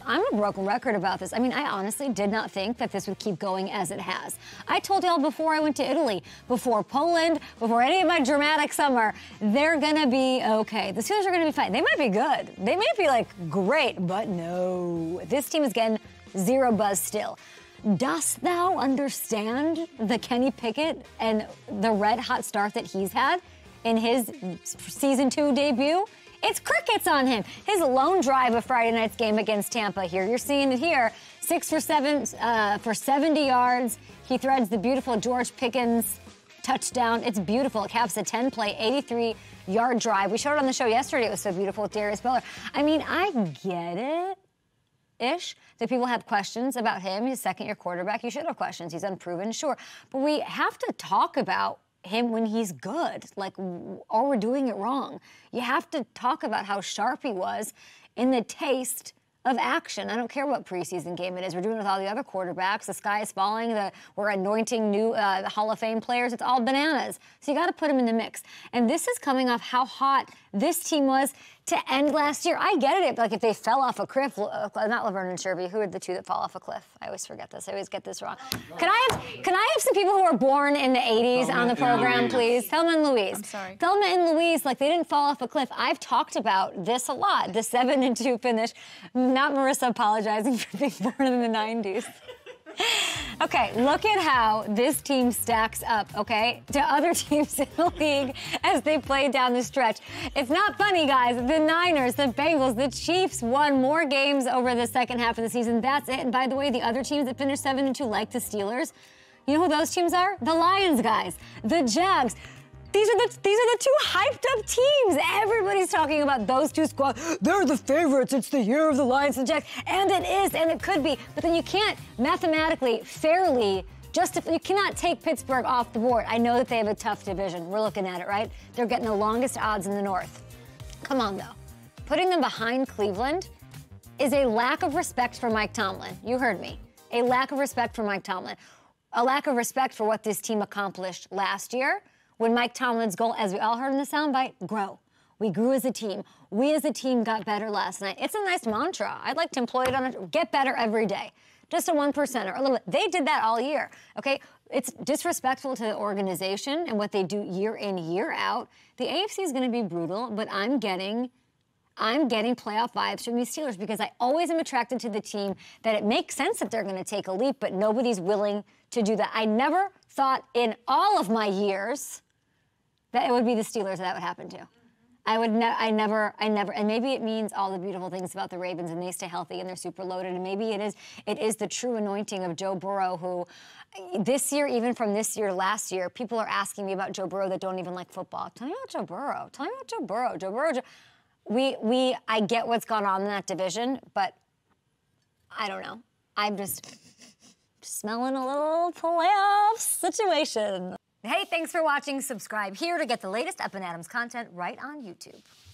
I'm a broken record about this. I mean, I honestly did not think that this would keep going as it has. I told y'all before I went to Italy, before Poland, before any of my dramatic summer, they're gonna be okay. The Steelers are gonna be fine. They might be good. They might be like great, but no. This team is getting zero buzz still. Dost thou understand the Kenny Pickett and the red hot start that he's had in his season 2 debut? It's crickets on him. His lone drive of Friday night's game against Tampa here. You're seeing it here. 6 for 7 for 70 yards. He threads the beautiful George Pickens touchdown. It's beautiful. It caps a 10-play, 83-yard drive. We showed it on the show yesterday. It was so beautiful with Darius Miller. I mean, I get it-ish that people have questions about him. He's a second-year quarterback. You should have questions. He's unproven, sure. But we have to talk about him when he's good, like, or we're doing it wrong. You have to talk about how sharp he was in the taste of action. I don't care what preseason game it is. We're doing it with all the other quarterbacks. The sky is falling. We're anointing new Hall of Fame players. It's all bananas. So you got to put him in the mix. And this is coming off how hot this team was to end last year. I get it. Like if they fell off a cliff, not Laverne and Shervy. Who are the two that fall off a cliff? I always forget this. I always get this wrong. Can I have some people who were born in the 80s on the program, please? Thelma and Louise. I'm sorry. Thelma and Louise, like they didn't fall off a cliff. I've talked about this a lot. The 7-2 finish. Not Marissa apologizing for being born in the 90s. Okay, look at how this team stacks up, okay, to other teams in the league as they play down the stretch. It's not funny, guys. The Niners, the Bengals, the Chiefs won more games over the second half of the season. That's it. And by the way, the other teams that finished 7-2, like the Steelers, you know who those teams are? The Lions, guys. The Jags. These are the two hyped up teams. Everybody's talking about those two squads. They're the favorites. It's the year of the Lions and Jacks. And it is, and it could be. But then you can't mathematically, fairly, you cannot take Pittsburgh off the board. I know that they have a tough division. We're looking at it, right? They're getting the longest odds in the North. Come on, though. Putting them behind Cleveland is a lack of respect for Mike Tomlin. You heard me. A lack of respect for Mike Tomlin. A lack of respect for what this team accomplished last year. When Mike Tomlin's goal, as we all heard in the soundbite, grow. We grew as a team. We as a team got better last night. It's a nice mantra. I'd like to employ it on it. Get better every day. Just a 1%er, a little bit. They did that all year, okay? It's disrespectful to the organization and what they do year in, year out. The AFC is going to be brutal, but I'm getting playoff vibes from these Steelers because I always am attracted to the team that it makes sense that they're going to take a leap, but nobody's willing to do that. I never thought in all of my years that it would be the Steelers that would happen to. I never, and maybe it means all the beautiful things about the Ravens and they stay healthy and they're super loaded, and maybe it is the true anointing of Joe Burrow, who this year, even from this year, last year, people are asking me about Joe Burrow that don't even like football. Tell me about Joe Burrow. Tell me about Joe Burrow. Joe Burrow, I get what's gone on in that division, but I don't know. I'm just smelling a little playoff situation. Hey, thanks for watching. Subscribe here to get the latest Up and Adams content right on YouTube.